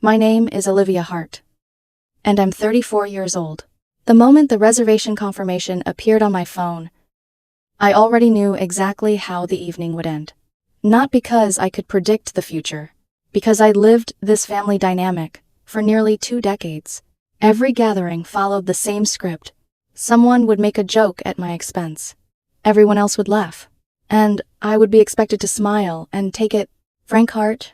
My name is Olivia Hart, and I'm 34 years old. The moment the reservation confirmation appeared on my phone, I already knew exactly how the evening would end. Not because I could predict the future, because I'd lived this family dynamic for nearly 2 decades. Every gathering followed the same script. Someone would make a joke at my expense. Everyone else would laugh. And I would be expected to smile and take it. Frank Hart,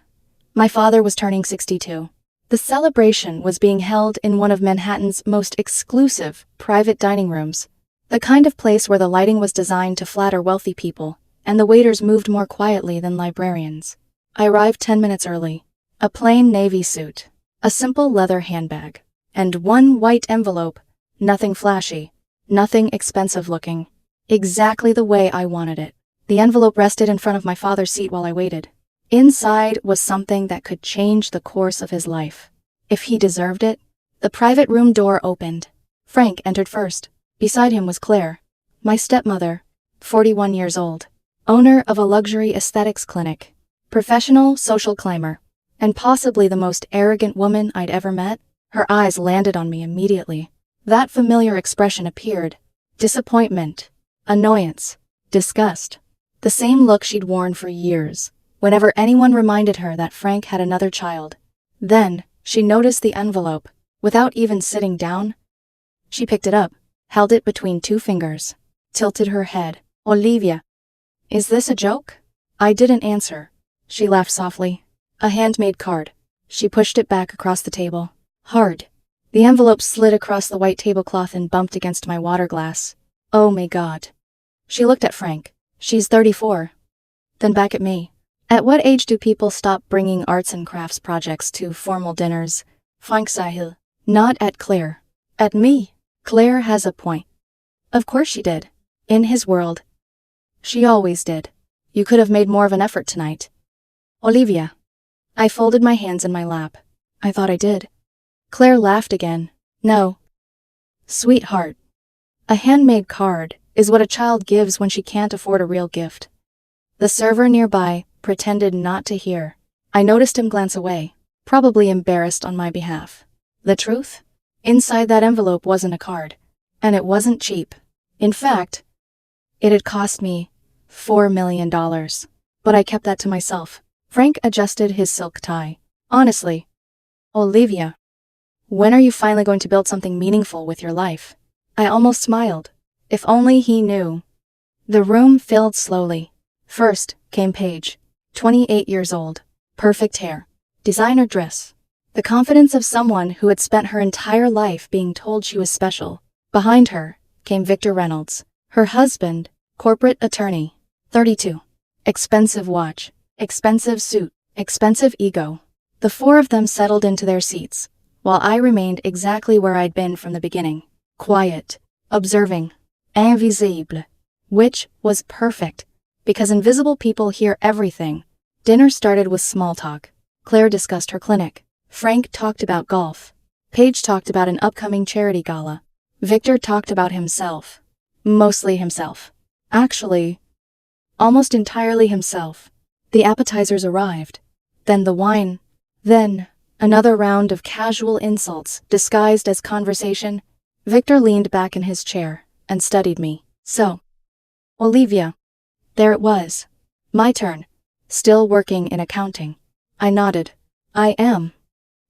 my father, was turning 62. The celebration was being held in one of Manhattan's most exclusive private dining rooms, the kind of place where the lighting was designed to flatter wealthy people, and the waiters moved more quietly than librarians. I arrived 10 minutes early. A plain navy suit, a simple leather handbag, and one white envelope. Nothing flashy, nothing expensive looking. Exactly the way I wanted it. The envelope rested in front of my father's seat while I waited. Inside was something that could change the course of his life. If he deserved it. The private room door opened. Frank entered first. Beside him was Claire, my stepmother, 41 years old, owner of a luxury aesthetics clinic, professional social climber, and possibly the most arrogant woman I'd ever met. Her eyes landed on me immediately. That familiar expression appeared. Disappointment, annoyance, disgust. The same look she'd worn for years, whenever anyone reminded her that Frank had another child. Then, she noticed the envelope. Without even sitting down, she picked it up, held it between 2 fingers, tilted her head. Olivia, is this a joke? I didn't answer. She laughed softly. A handmade card. She pushed it back across the table. Hard. The envelope slid across the white tablecloth and bumped against my water glass. Oh my God. She looked at Frank. She's 34. Then back at me. At what age do people stop bringing arts and crafts projects to formal dinners? Frank Sahil. Not at Claire. At me. Claire has a point. Of course she did. In his world. She always did. You could have made more of an effort tonight. Olivia. I folded my hands in my lap. I thought I did. Claire laughed again. No. Sweetheart. A handmade card is what a child gives when she can't afford a real gift. The server nearby pretended not to hear. I noticed him glance away, probably embarrassed on my behalf. The truth? Inside that envelope wasn't a card. And it wasn't cheap. In fact, it had cost me $4 million. But I kept that to myself. Frank adjusted his silk tie. Honestly. Olivia. When are you finally going to build something meaningful with your life? I almost smiled. If only he knew. The room filled slowly. First came Paige, 28 years old. Perfect hair. Designer dress. The confidence of someone who had spent her entire life being told she was special. Behind her came Victor Reynolds, her husband, corporate attorney, 32. Expensive watch, expensive suit, expensive ego. The 4 of them settled into their seats, while I remained exactly where I'd been from the beginning. Quiet, observing, invisible. Which was perfect, because invisible people hear everything. Dinner started with small talk. Claire discussed her clinic. Frank talked about golf. Paige talked about an upcoming charity gala. Victor talked about himself. Mostly himself. Actually, almost entirely himself. The appetizers arrived. Then the wine. Then, another round of casual insults disguised as conversation. Victor leaned back in his chair and studied me. So, Olivia. There it was. My turn. Still working in accounting. I nodded. I am.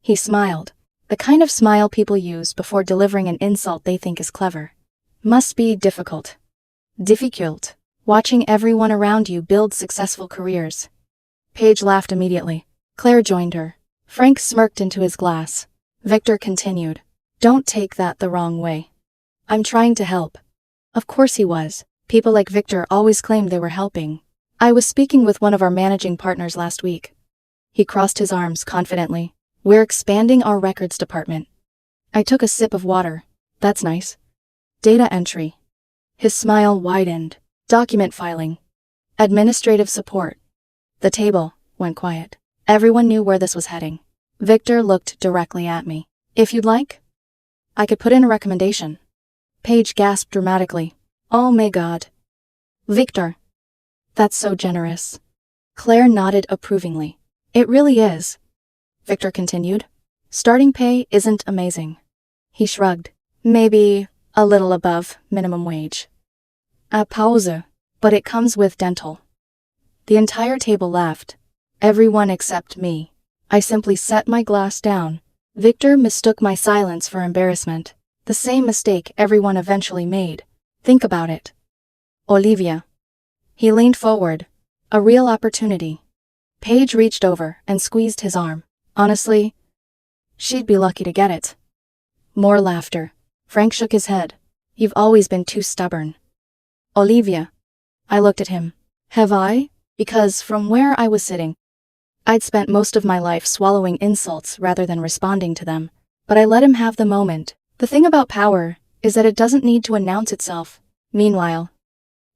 He smiled. The kind of smile people use before delivering an insult they think is clever. Must be difficult. Difficult. Watching everyone around you build successful careers. Paige laughed immediately. Claire joined her. Frank smirked into his glass. Victor continued. Don't take that the wrong way. I'm trying to help. Of course he was. People like Victor always claimed they were helping. I was speaking with one of our managing partners last week. He crossed his arms confidently. We're expanding our records department. I took a sip of water. That's nice. Data entry. His smile widened. Document filing. Administrative support. The table went quiet. Everyone knew where this was heading. Victor looked directly at me. If you'd like, I could put in a recommendation. Paige gasped dramatically. Oh my God. Victor. That's so generous. Claire nodded approvingly. It really is. Victor continued. Starting pay isn't amazing. He shrugged. Maybe a little above minimum wage. A pause. But it comes with dental. The entire table laughed. Everyone except me. I simply set my glass down. Victor mistook my silence for embarrassment. The same mistake everyone eventually made. Think about it. Olivia. He leaned forward. A real opportunity. Paige reached over and squeezed his arm. Honestly, she'd be lucky to get it. More laughter. Frank shook his head. You've always been too stubborn. Olivia. I looked at him. Have I? Because from where I was sitting, I'd spent most of my life swallowing insults rather than responding to them. But I let him have the moment. The thing about power is that it doesn't need to announce itself. Meanwhile,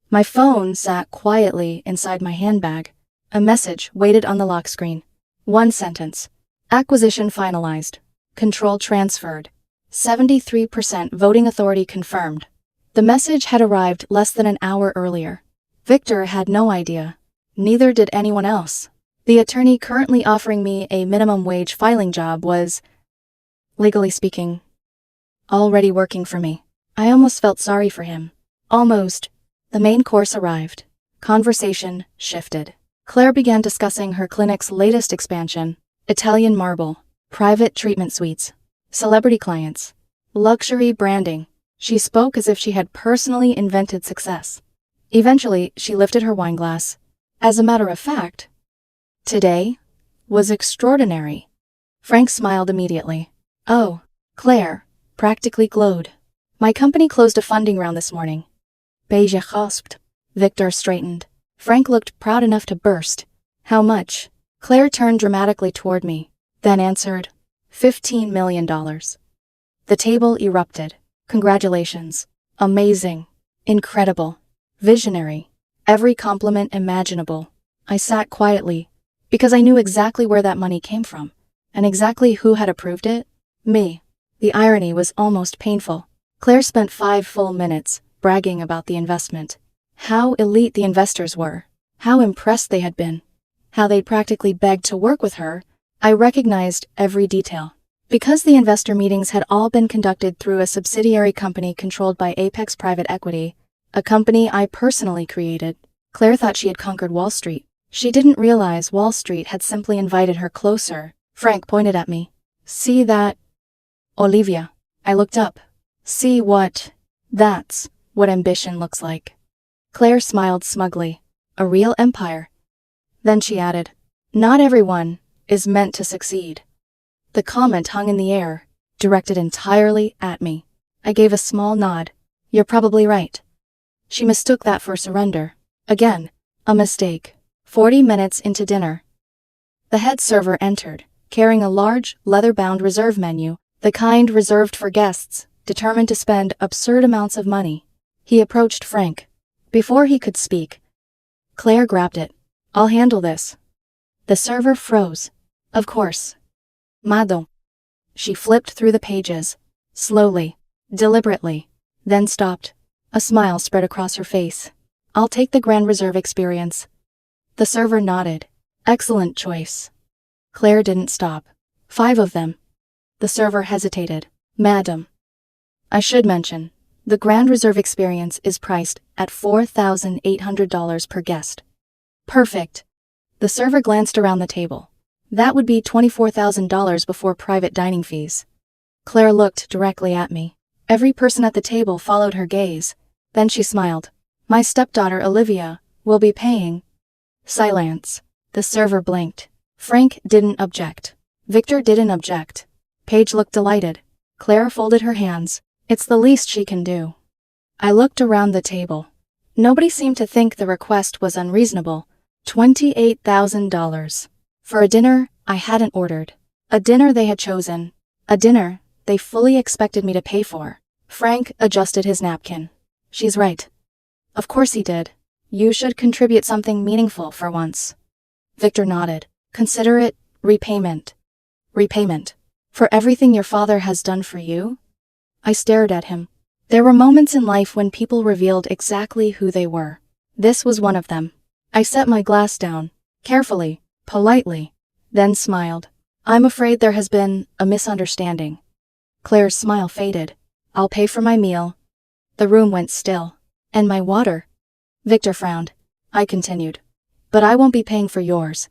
my phone sat quietly inside my handbag. A message waited on the lock screen. One sentence. Acquisition finalized. Control transferred. 73% voting authority confirmed. The message had arrived less than an hour earlier. Victor had no idea. Neither did anyone else. The attorney currently offering me a minimum wage filing job was, legally speaking, already working for me. I almost felt sorry for him. Almost. The main course arrived. Conversation shifted. Claire began discussing her clinic's latest expansion: Italian marble, private treatment suites, celebrity clients, luxury branding. She spoke as if she had personally invented success. Eventually, she lifted her wine glass. As a matter of fact, today was extraordinary. Frank smiled immediately. Oh, Claire practically glowed. My company closed a funding round this morning. Beige gasped. Victor straightened. Frank looked proud enough to burst. How much? Claire turned dramatically toward me, then answered, $15 million. The table erupted. Congratulations. Amazing. Incredible. Visionary. Every compliment imaginable. I sat quietly, because I knew exactly where that money came from, and exactly who had approved it. Me. The irony was almost painful. Claire spent 5 full minutes bragging about the investment. How elite the investors were. How impressed they had been. How they'd practically begged to work with her. I recognized every detail. Because the investor meetings had all been conducted through a subsidiary company controlled by Apex Private Equity, a company I personally created, Claire thought she had conquered Wall Street. She didn't realize Wall Street had simply invited her closer. Frank pointed at me. See that? Olivia. I looked up. See what? That's what ambition looks like. Claire smiled smugly. A real empire. Then she added, not everyone is meant to succeed. The comment hung in the air, directed entirely at me. I gave a small nod. You're probably right. She mistook that for surrender. Again, a mistake. 40 minutes into dinner, the head server entered, carrying a large, leather-bound reserve menu, the kind reserved for guests determined to spend absurd amounts of money. He approached Frank. Before he could speak, Claire grabbed it. I'll handle this. The server froze. Of course. Madon. She flipped through the pages, slowly, deliberately, then stopped. A smile spread across her face. I'll take the Grand Reserve experience. The server nodded. Excellent choice. Claire didn't stop. 5 of them. The server hesitated. Madam. I should mention, the Grand Reserve experience is priced at $4,800 per guest. Perfect. The server glanced around the table. That would be $24,000 before private dining fees. Claire looked directly at me. Every person at the table followed her gaze. Then she smiled. My stepdaughter Olivia will be paying. Silence. The server blinked. Frank didn't object. Victor didn't object. Paige looked delighted. Claire folded her hands. It's the least she can do. I looked around the table. Nobody seemed to think the request was unreasonable. $28,000. For a dinner I hadn't ordered. A dinner they had chosen. A dinner they fully expected me to pay for. Frank adjusted his napkin. She's right. Of course he did. You should contribute something meaningful for once. Victor nodded. Consider it repayment. Repayment. For everything your father has done for you? I stared at him. There were moments in life when people revealed exactly who they were. This was one of them. I set my glass down, carefully, politely, then smiled. I'm afraid there has been a misunderstanding. Claire's smile faded. I'll pay for my meal. The room went still. And my water? Victor frowned. I continued. But I won't be paying for yours.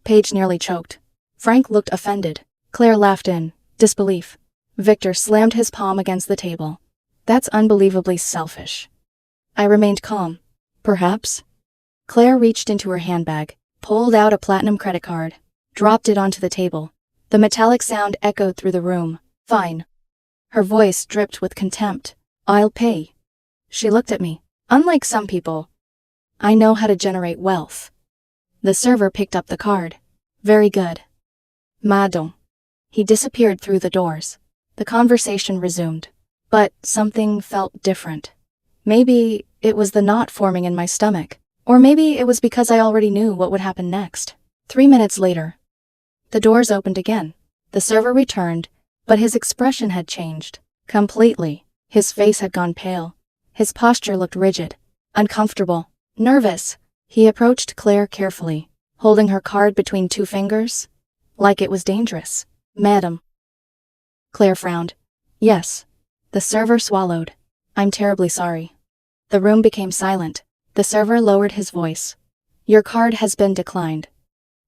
Paige nearly choked. Frank looked offended. Claire laughed in disbelief. Victor slammed his palm against the table. That's unbelievably selfish. I remained calm. Perhaps? Claire reached into her handbag, pulled out a platinum credit card, dropped it onto the table. The metallic sound echoed through the room. Fine. Her voice dripped with contempt. I'll pay. She looked at me. Unlike some people, I know how to generate wealth. The server picked up the card. Very good. Madon. He disappeared through the doors. The conversation resumed. But something felt different. Maybe it was the knot forming in my stomach. Or maybe it was because I already knew what would happen next. 3 minutes later, the doors opened again. The server returned, but his expression had changed. Completely. His face had gone pale. His posture looked rigid, uncomfortable, nervous. He approached Claire carefully, holding her card between 2 fingers, like it was dangerous. Madam. Claire frowned. Yes. The server swallowed. I'm terribly sorry. The room became silent. The server lowered his voice. Your card has been declined.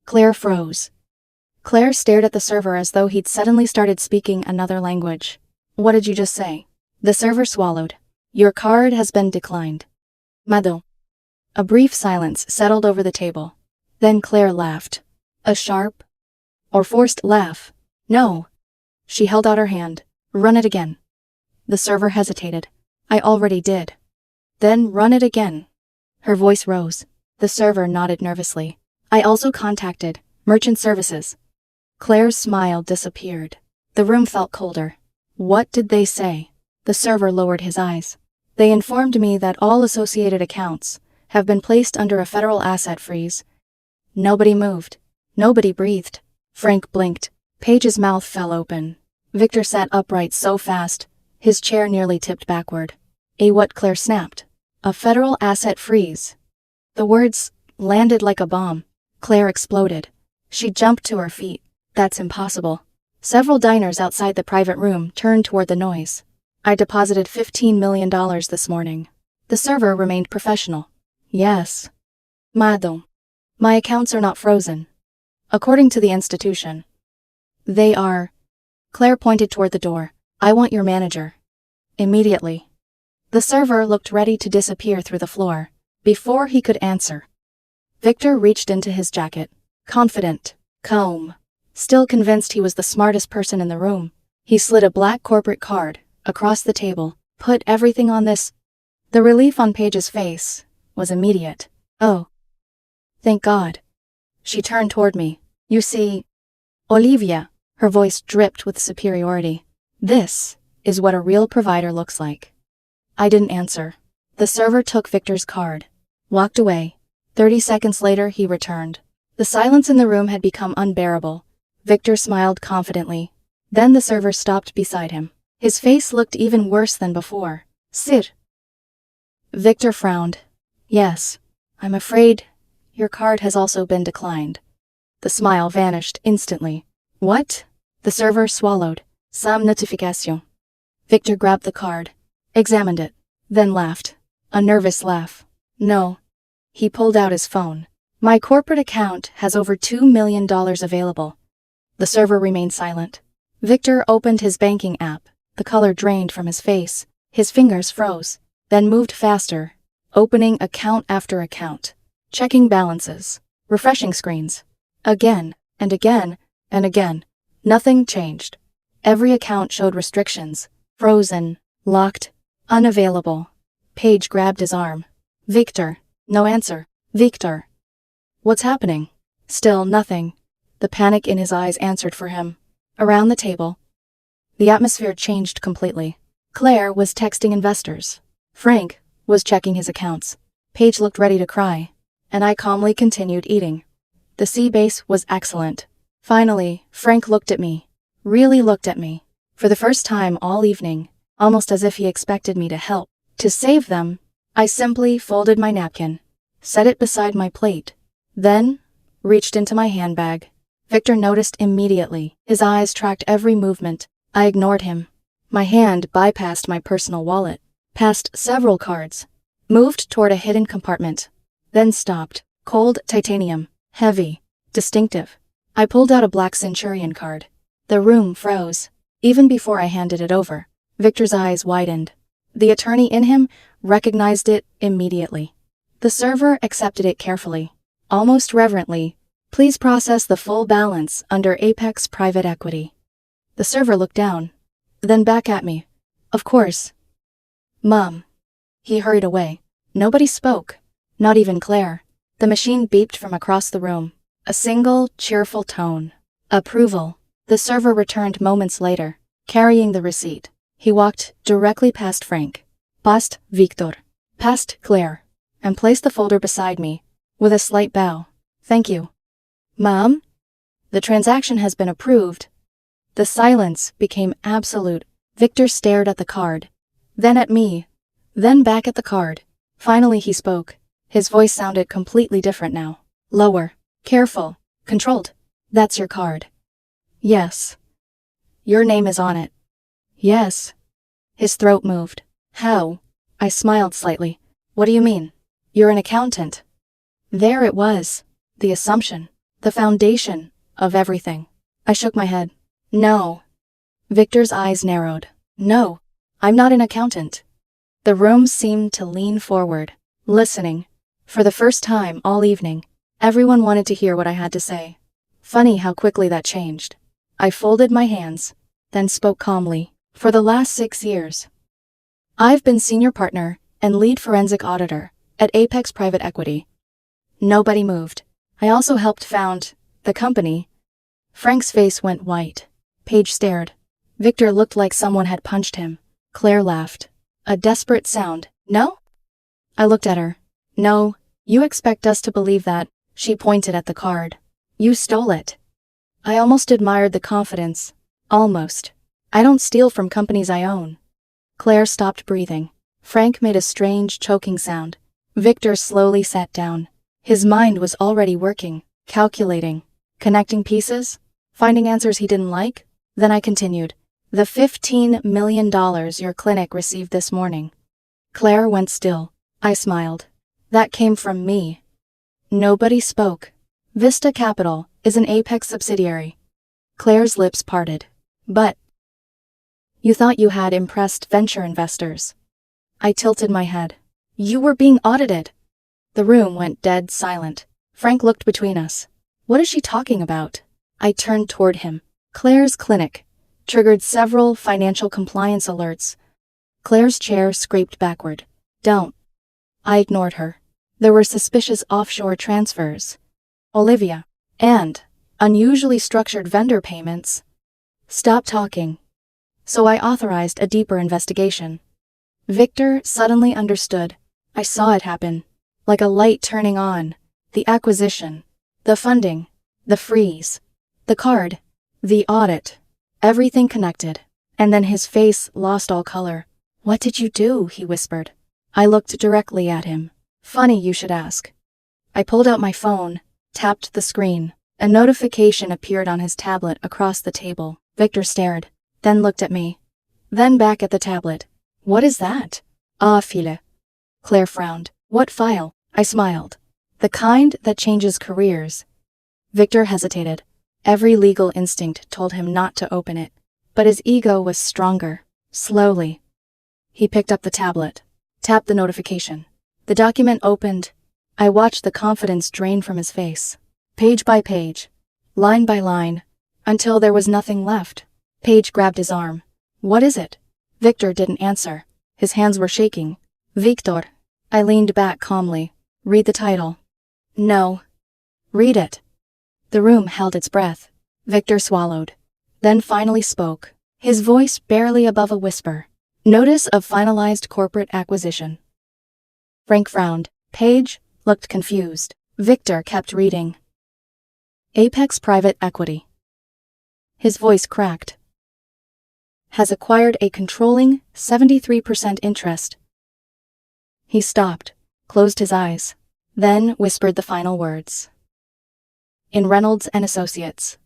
Claire froze. Claire stared at the server as though he'd suddenly started speaking another language. What did you just say? The server swallowed. Your card has been declined. Madon. A brief silence settled over the table. Then Claire laughed. A sharp or forced laugh. No. She held out her hand. Run it again. The server hesitated. I already did. Then run it again. Her voice rose. The server nodded nervously. I also contacted merchant services. Claire's smile disappeared. The room felt colder. What did they say? The server lowered his eyes. They informed me that all associated accounts have been placed under a federal asset freeze. Nobody moved. Nobody breathed. Frank blinked. Paige's mouth fell open. Victor sat upright so fast, his chair nearly tipped backward. What? Claire snapped. A federal asset freeze. The words landed like a bomb. Claire exploded. She jumped to her feet. That's impossible. Several diners outside the private room turned toward the noise. I deposited $15 million this morning. The server remained professional. Yes. Madon. My accounts are not frozen. According to the institution. They are. Claire pointed toward the door. I want your manager. Immediately. The server looked ready to disappear through the floor. Before he could answer, Victor reached into his jacket. Confident. Calm. Still convinced he was the smartest person in the room. He slid a black corporate card across the table. Put everything on this. The relief on Paige's face was immediate. Oh. Thank God. She turned toward me. You see, Olivia. Her voice dripped with superiority. This is what a real provider looks like. I didn't answer. The server took Victor's card, walked away. 30 seconds later he returned. The silence in the room had become unbearable. Victor smiled confidently. Then the server stopped beside him. His face looked even worse than before. Sit. Victor frowned. Yes, I'm afraid your card has also been declined. The smile vanished instantly. What? The server swallowed. Some notification. Victor grabbed the card, examined it, then laughed. A nervous laugh. No. He pulled out his phone. My corporate account has over $2 million available. The server remained silent. Victor opened his banking app. The color drained from his face. His fingers froze, then moved faster, opening account after account, checking balances, refreshing screens. Again, and again, and again. Nothing changed. Every account showed restrictions. Frozen, locked, unavailable. Paige grabbed his arm. Victor. No answer. Victor. What's happening? Still nothing. The panic in his eyes answered for him. Around the table, the atmosphere changed completely. Claire was texting investors. Frank was checking his accounts. Paige looked ready to cry, and I calmly continued eating. The sea base was excellent. Finally, Frank looked at me. Really looked at me. For the first time all evening, almost as if he expected me to help. To save them, I simply folded my napkin, set it beside my plate, then reached into my handbag, Victor noticed immediately. His eyes tracked every movement. I ignored him. My hand bypassed my personal wallet, passed several cards, moved toward a hidden compartment, then stopped. Cold titanium, heavy, distinctive. I pulled out a black Centurion card. The room froze. Even before I handed it over, Victor's eyes widened. The attorney in him recognized it immediately. The server accepted it carefully, almost reverently. Please process the full balance under Apex Private Equity. The server looked down, then back at me. Of course. Mom. He hurried away. Nobody spoke, not even Claire. The machine beeped from across the room. A single, cheerful tone. Approval. The server returned moments later, carrying the receipt. He walked directly past Frank, past Victor, past Claire, and placed the folder beside me, with a slight bow. Thank you. Mom? The transaction has been approved. The silence became absolute. Victor stared at the card, then at me, then back at the card. Finally he spoke. His voice sounded completely different now. Lower, careful, controlled. That's your card. Yes. Your name is on it. Yes. His throat moved. How? I smiled slightly. What do you mean? You're an accountant. There it was. The assumption. The foundation of everything. I shook my head. No. Victor's eyes narrowed. No, I'm not an accountant. The room seemed to lean forward, listening. For the first time all evening, everyone wanted to hear what I had to say. Funny how quickly that changed. I folded my hands, then spoke calmly. For the last 6 years, I've been senior partner and lead forensic auditor at Apex Private Equity. Nobody moved. I also helped found the company. Frank's face went white. Paige stared. Victor looked like someone had punched him. Claire laughed. A desperate sound. No? I looked at her. No, you expect us to believe that. She pointed at the card. You stole it. I almost admired the confidence. Almost. I don't steal from companies I own. Claire stopped breathing. Frank made a strange choking sound. Victor slowly sat down. His mind was already working, calculating, connecting pieces, finding answers he didn't like. Then I continued. The $15 million your clinic received this morning. Claire went still. I smiled. That came from me. Nobody spoke. Vista Capital is an Apex subsidiary. Claire's lips parted. But you thought you had impressed venture investors. I tilted my head. You were being audited. The room went dead silent. Frank looked between us. What is she talking about? I turned toward him. Claire's clinic triggered several financial compliance alerts. Claire's chair scraped backward. Don't. I ignored her. There were suspicious offshore transfers. Olivia. And unusually structured vendor payments. Stop talking. So I authorized a deeper investigation. Victor suddenly understood. I saw it happen. Like a light turning on. The acquisition. The funding. The freeze. The card. The audit. Everything connected. And then his face lost all color. What did you do? He whispered. I looked directly at him. Funny you should ask. I pulled out my phone, tapped the screen. A notification appeared on his tablet across the table. Victor stared, then looked at me. Then back at the tablet. What is that? Ah, file. Claire frowned. What file? I smiled. The kind that changes careers. Victor hesitated. Every legal instinct told him not to open it. But his ego was stronger. Slowly. He picked up the tablet. Tapped the notification. The document opened. I watched the confidence drain from his face. Page by page. Line by line. Until there was nothing left. Paige grabbed his arm. What is it? Victor didn't answer. His hands were shaking. Victor. I leaned back calmly. Read the title. No. Read it. The room held its breath. Victor swallowed. Then finally spoke. His voice barely above a whisper. Notice of finalized corporate acquisition. Frank frowned. Paige looked confused. Victor kept reading. Apex Private Equity. His voice cracked. Has acquired a controlling 73% interest. He stopped, closed his eyes, then whispered the final words. in Reynolds and Associates.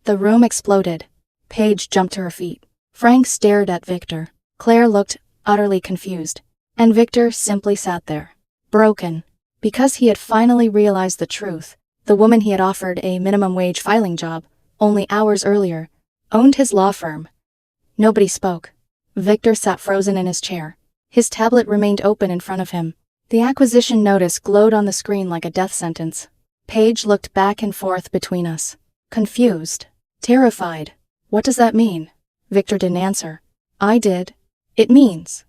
The room exploded. Paige jumped to her feet. Frank stared at Victor. Claire looked utterly confused. And Victor simply sat there, broken. Because he had finally realized the truth, the woman he had offered a minimum wage filing job, only hours earlier, owned his law firm. Nobody spoke. Victor sat frozen in his chair. His tablet remained open in front of him. The acquisition notice glowed on the screen like a death sentence. Paige looked back and forth between us. Confused. Terrified. What does that mean? Victor didn't answer. I did. It means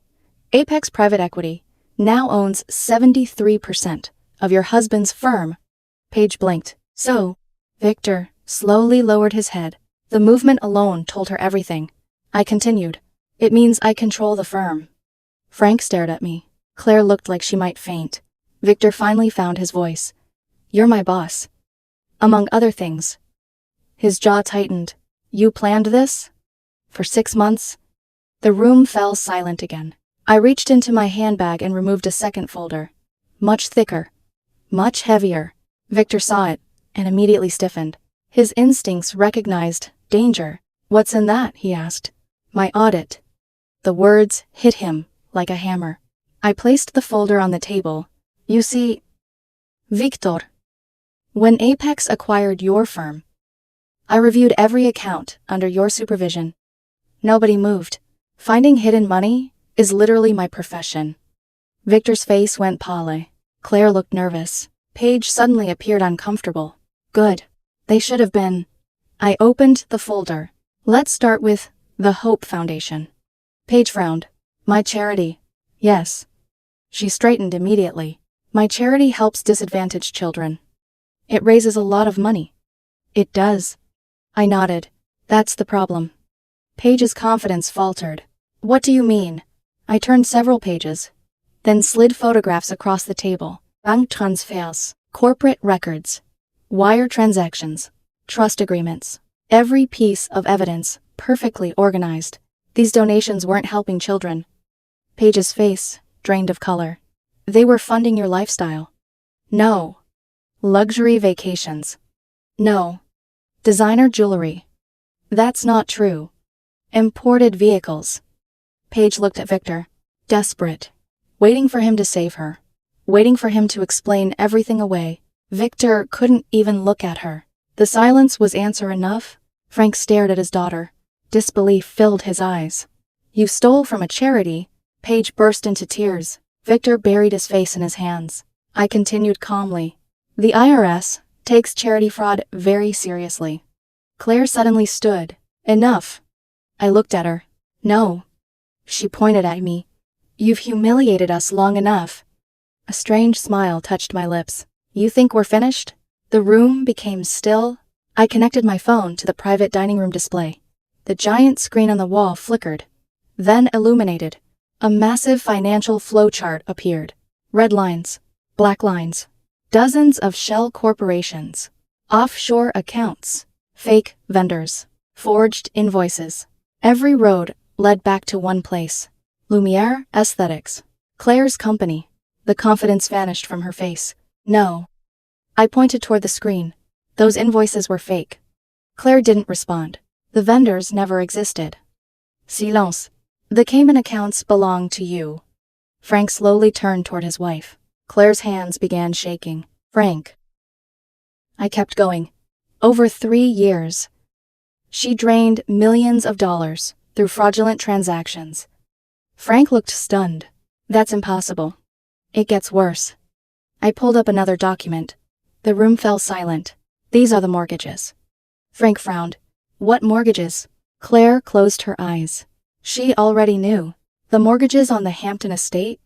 Apex Private Equity now owns 73% of your husband's firm. Paige blinked. So, Victor slowly lowered his head. The movement alone told her everything. I continued. It means I control the firm. Frank stared at me. Claire looked like she might faint. Victor finally found his voice. You're my boss. Among other things. His jaw tightened. You planned this? For 6 months? The room fell silent again. I reached into my handbag and removed a second folder. Much thicker. Much heavier. Victor saw it, and immediately stiffened. His instincts recognized danger. What's in that? He asked. My audit. The words hit him like a hammer. I placed the folder on the table. You see, Victor, when Apex acquired your firm, I reviewed every account under your supervision. Nobody moved. Finding hidden money is literally my profession. Victor's face went pale. Claire looked nervous. Paige suddenly appeared uncomfortable. Good. They should have been. I opened the folder. Let's start with the Hope Foundation. Paige frowned. My charity. Yes. She straightened immediately. My charity helps disadvantaged children. It raises a lot of money. It does. I nodded. That's the problem. Paige's confidence faltered. What do you mean? I turned several pages, then slid photographs across the table. Bank transfers, corporate records, wire transactions, trust agreements. Every piece of evidence, perfectly organized. These donations weren't helping children. Paige's face drained of color. They were funding your lifestyle. No. Luxury vacations. No. Designer jewelry. That's not true. Imported vehicles. Paige looked at Victor, desperate, waiting for him to save her, waiting for him to explain everything away. Victor couldn't even look at her. The silence was answer enough. Frank stared at his daughter. Disbelief filled his eyes. You stole from a charity? Paige burst into tears. Victor buried his face in his hands. I continued calmly. The IRS takes charity fraud very seriously. Claire suddenly stood. Enough. I looked at her. No. She pointed at me. You've humiliated us long enough. A strange smile touched my lips. You think we're finished? The room became still. I connected my phone to the private dining room display. The giant screen on the wall flickered, then illuminated. A massive financial flowchart appeared. Red lines, black lines, dozens of shell corporations, offshore accounts, fake vendors, forged invoices. Every road led back to one place. Lumiere Aesthetics. Claire's company. The confidence vanished from her face. No. I pointed toward the screen. Those invoices were fake. Claire didn't respond. The vendors never existed. Silence. The Cayman accounts belong to you. Frank slowly turned toward his wife. Claire's hands began shaking. Frank. I kept going. Over 3 years. She drained millions of dollars through fraudulent transactions. Frank looked stunned. That's impossible. It gets worse. I pulled up another document. The room fell silent. These are the mortgages. Frank frowned. What mortgages? Claire closed her eyes. She already knew. The mortgages on the Hampton estate?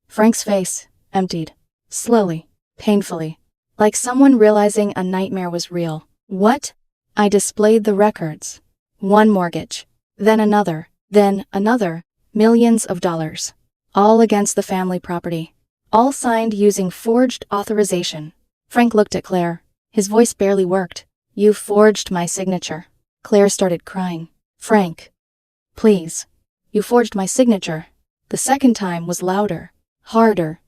Frank's face emptied. Slowly, painfully, like someone realizing a nightmare was real. What? I displayed the records. One mortgage, then another, millions of dollars. All against the family property. All signed using forged authorization. Frank looked at Claire. His voice barely worked. You forged my signature. Claire started crying. Frank. Please. You forged my signature. The second time was louder, harder,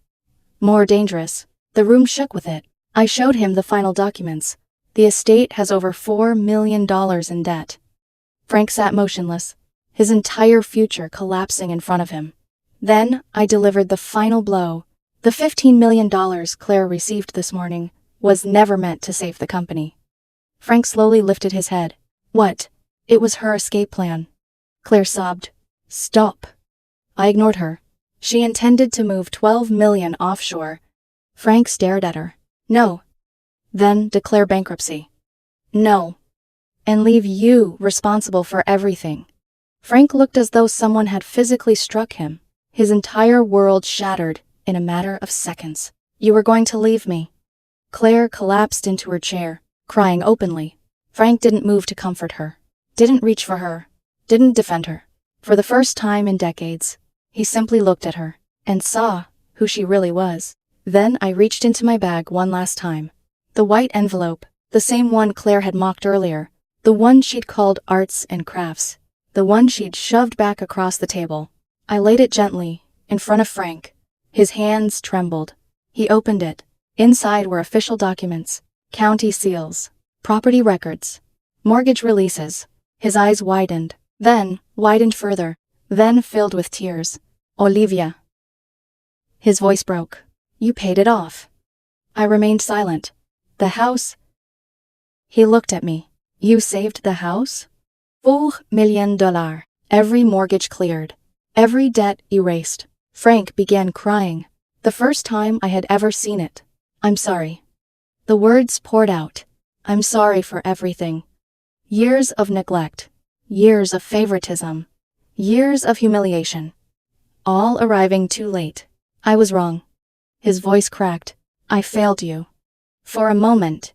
more dangerous. The room shook with it. I showed him the final documents. The estate has over $4 million in debt. Frank sat motionless, his entire future collapsing in front of him. Then I delivered the final blow. The $15 million Claire received this morning was never meant to save the company. Frank slowly lifted his head. What? It was her escape plan. Claire sobbed. Stop. I ignored her. She intended to move $12 million offshore. Frank stared at her. No. Then declare bankruptcy. No. And leave you responsible for everything. Frank looked as though someone had physically struck him. His entire world shattered in a matter of seconds. You were going to leave me. Claire collapsed into her chair, crying openly. Frank didn't move to comfort her, didn't reach for her, didn't defend her. For the first time in decades, he simply looked at her and saw who she really was. Then I reached into my bag one last time. The white envelope, the same one Claire had mocked earlier, the one she'd called arts and crafts, the one she'd shoved back across the table. I laid it gently in front of Frank. His hands trembled. He opened it. Inside were official documents, county seals, property records, mortgage releases. His eyes widened, then widened further, then filled with tears. Olivia. His voice broke. You paid it off. I remained silent. The house. He looked at me. You saved the house? $4 million. Every mortgage cleared. Every debt erased. Frank began crying. The first time I had ever seen it. I'm sorry. The words poured out. I'm sorry for everything. Years of neglect. Years of favoritism. Years of humiliation. All arriving too late. I was wrong. His voice cracked. I failed you. For a moment.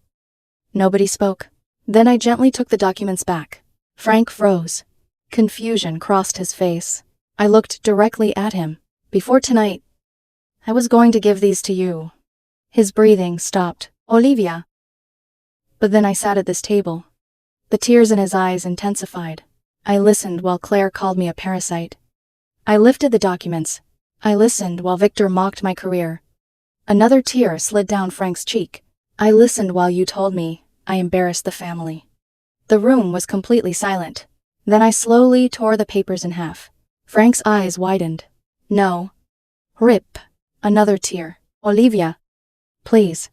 Nobody spoke. Then I gently took the documents back. Frank froze. Confusion crossed his face. I looked directly at him. Before tonight, I was going to give these to you. His breathing stopped. Olivia. But then I sat at this table. The tears in his eyes intensified. I listened while Claire called me a parasite. I lifted the documents. I listened while Victor mocked my career. Another tear slid down Frank's cheek. I listened while you told me I embarrassed the family. The room was completely silent. Then I slowly tore the papers in half. Frank's eyes widened. No. Rip. Another tear. Olivia. Please.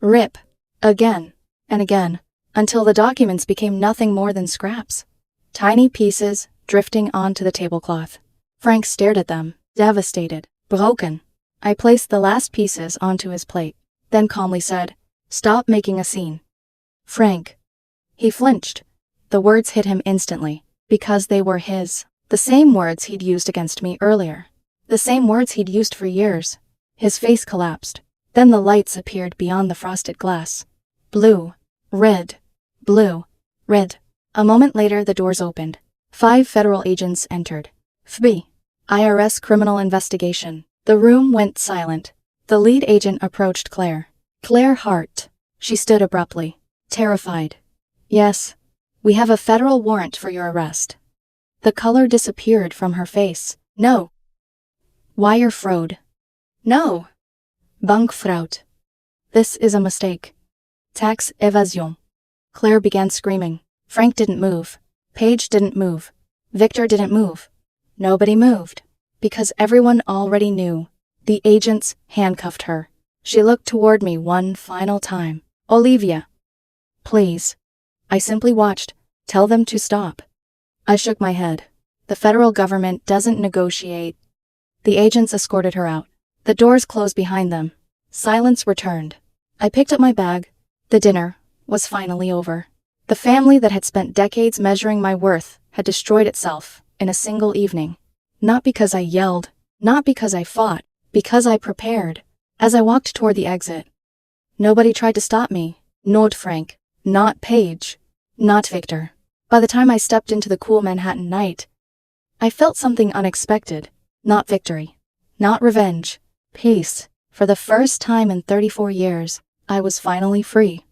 Rip. Again. And again. Until the documents became nothing more than scraps. Tiny pieces drifting onto the tablecloth. Frank stared at them, devastated, broken. I placed the last pieces onto his plate, then calmly said, Stop making a scene. Frank. He flinched. The words hit him instantly, because they were his. The same words he'd used against me earlier. The same words he'd used for years. His face collapsed. Then the lights appeared beyond the frosted glass. Blue. Red. Blue. Red. A moment later the doors opened. 5 federal agents entered. FBI. IRS criminal investigation. The room went silent. The lead agent approached Claire. Claire Hart. She stood abruptly. Terrified. Yes. We have a federal warrant for your arrest. The color disappeared from her face. No. Wire fraud. No. Bankfraud. This is a mistake. Tax evasion. Claire began screaming. Frank didn't move. Paige didn't move. Victor didn't move. Nobody moved. Because everyone already knew. The agents handcuffed her. She looked toward me one final time. Olivia. Please. I simply watched. Tell them to stop. I shook my head. The federal government doesn't negotiate. The agents escorted her out. The doors closed behind them. Silence returned. I picked up my bag. The dinner was finally over. The family that had spent decades measuring my worth had destroyed itself in a single evening. Not because I yelled, not because I fought, because I prepared. As I walked toward the exit, nobody tried to stop me. Not Frank, not Paige, not Victor. By the time I stepped into the cool Manhattan night, I felt something unexpected. Not victory, not revenge, peace. For the first time in 34 years, I was finally free.